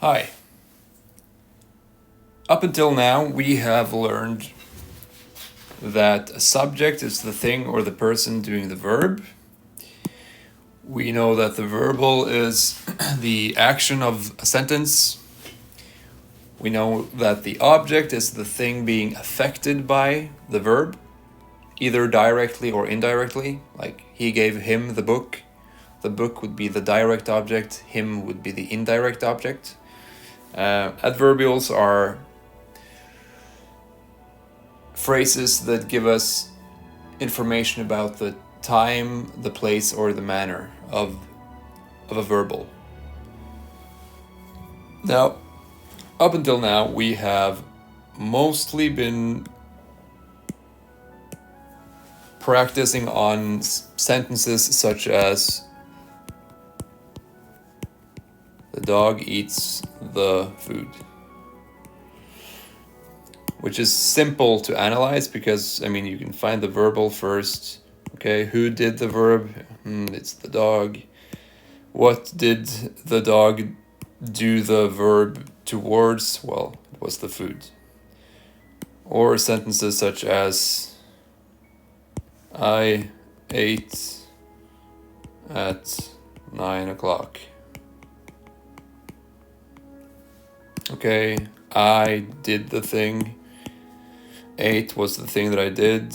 Hi. Up until now, we have learned that a subject is the thing or the person doing the verb. We know that the verbal is the action of a sentence. We know that the object is the thing being affected by the verb, either directly or indirectly. Like, he gave him the book. The book would be the direct object, him would be the indirect object. Adverbials are phrases that give us information about the time, the place, or the manner of a verbal. Now, up until now, we have mostly been practicing on sentences such as the dog eats the food, which is simple to analyze because, you can find the verbal first. Okay, who did the verb? It's the dog. What did the dog do the verb towards? Well, it was the food. Or sentences such as, I ate at 9 o'clock. Okay, I did the thing. 8 was the thing that I did,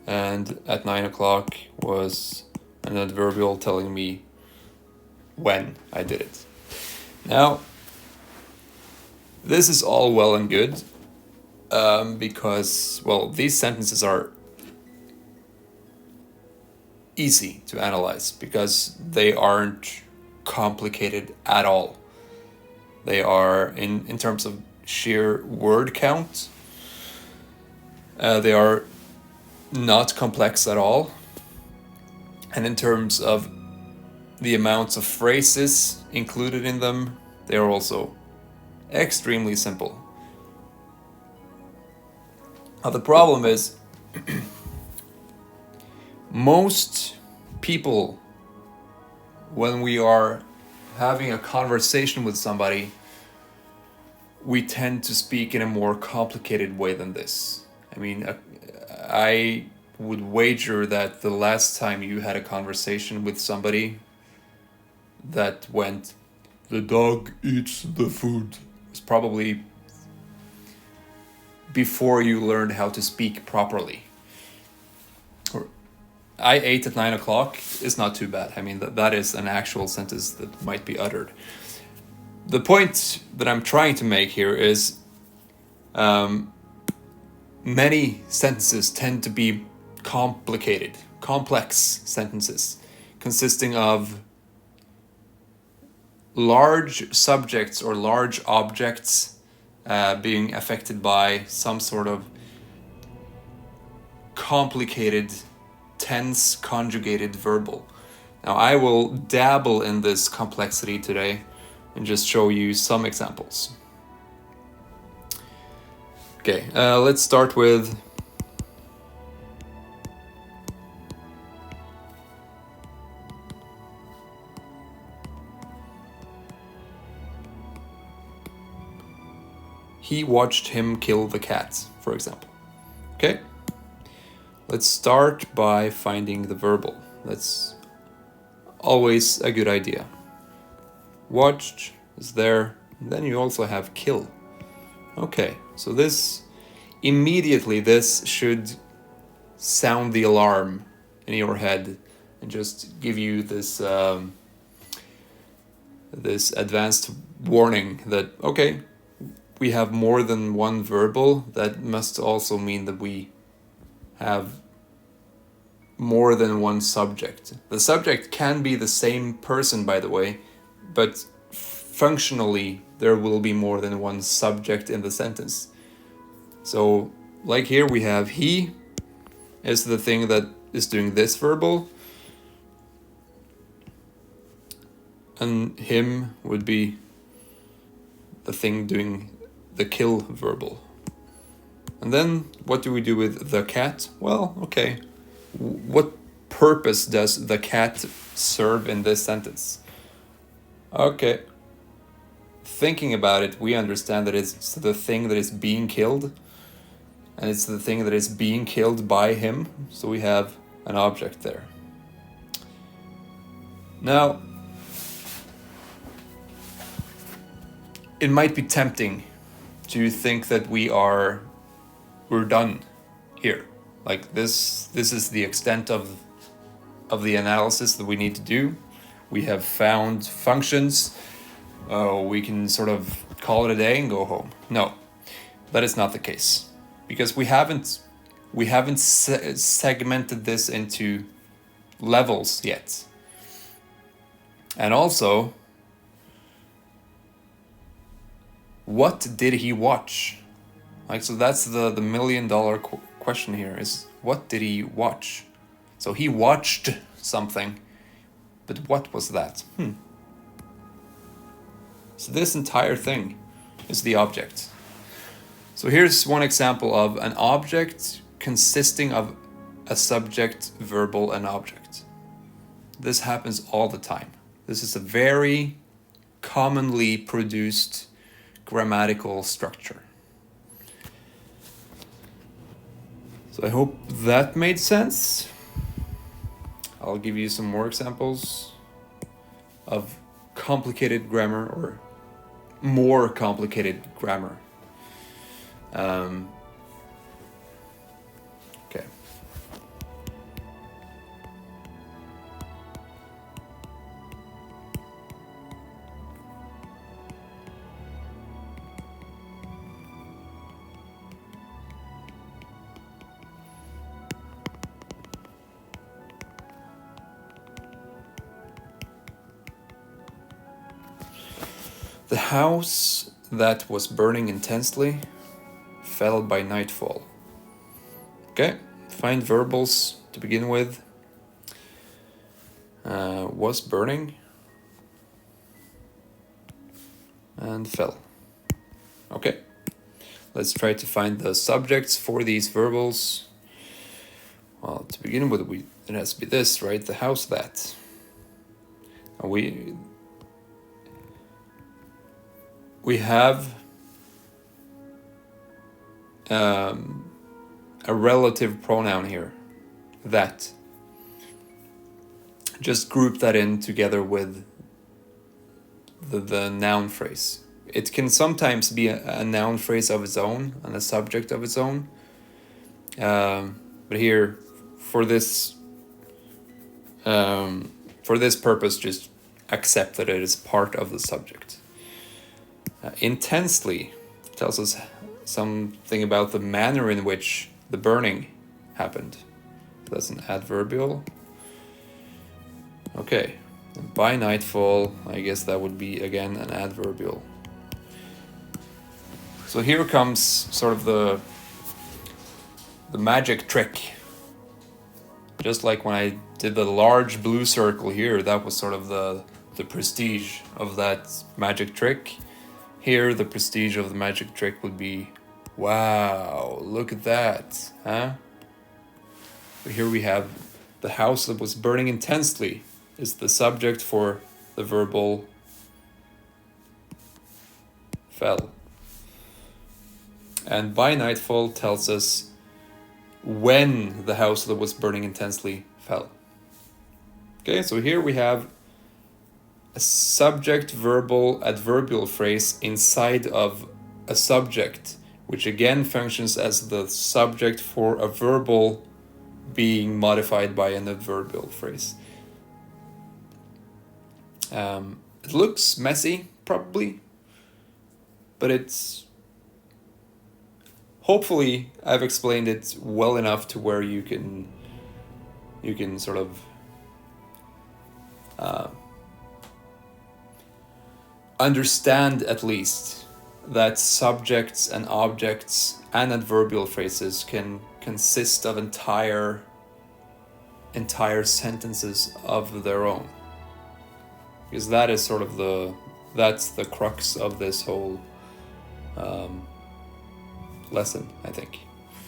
and at 9 o'clock was an adverbial telling me when I did it. Now, this is all well and good because, these sentences are easy to analyze because they aren't complicated at all. They are, in terms of sheer word count, they are not complex at all. And in terms of the amounts of phrases included in them, they are also extremely simple. Now, the problem is most people, when we are having a conversation with somebody, we tend to speak in a more complicated way than this. I would wager that the last time you had a conversation with somebody that went, the dog eats the food, was probably before you learned how to speak properly. Or, I ate at 9 o'clock is not too bad. That is an actual sentence that might be uttered. The point that I'm trying to make here is many sentences tend to be complicated, complex sentences consisting of large subjects or large objects being affected by some sort of complicated tense conjugated verbal. Now, I will dabble in this complexity today and just show you some examples. Okay, let's start with he watched him kill the cat, for example. Okay, let's start by finding the verbal. That's always a good idea. Watched is there, and then you also have kill. Okay, so this should sound the alarm in your head and just give you this this advanced warning that, okay, we have more than one verbal. That must also mean that we have more than one subject. The subject can be the same person, by the way, but functionally there will be more than one subject in the sentence. So, like here we have he is the thing that is doing this verbal, and him would be the thing doing the kill verbal. And then what do we do with the cat? Well, okay, what purpose does the cat serve in this sentence? Okay, thinking about it, we understand that it's the thing that is being killed, and it's the thing that is being killed by him, so we have an object there. Now, it might be tempting to think that we're done here. Like this is the extent of the analysis that we need to do. We have found functions. We can sort of call it a day and go home. No, that is not the case, because we haven't segmented this into levels yet. And also, what did he watch? Like, so that's the $1 million question here, is what did he watch? So he watched something, but what was that? So this entire thing is the object. So here's one example of an object consisting of a subject, verbal, and object. This happens all the time. This is a very commonly produced grammatical structure. So I hope that made sense. I'll give you some more examples of complicated grammar, or more complicated grammar. Okay. The house that was burning intensely fell by nightfall. Okay, find verbals to begin with. Was burning and fell. Okay, let's try to find the subjects for these verbals. Well, to begin with, it has to be this, right? The house that. And we have a relative pronoun here, that. Just group that in together with the noun phrase. It can sometimes be a noun phrase of its own and a subject of its own. But here, for this purpose, just accept that it is part of the subject. Intensely tells us something about the manner in which the burning happened. That's an adverbial. Okay, and by nightfall, I guess that would be again an adverbial. So here comes sort of the magic trick. Just like when I did the large blue circle here, that was sort of the prestige of that magic trick. Here, the prestige of the magic trick would be, wow, look at that, huh? But here we have the house that was burning intensely is the subject for the verbal fell. And by nightfall tells us when the house that was burning intensely fell. Okay, so here we have a subject verbal adverbial phrase inside of a subject, which again functions as the subject for a verbal being modified by an adverbial phrase. It looks messy, probably, but it's... Hopefully, I've explained it well enough to where you can sort of understand at least that subjects and objects and adverbial phrases can consist of entire sentences of their own. Because that is sort of that's the crux of this whole lesson, I think.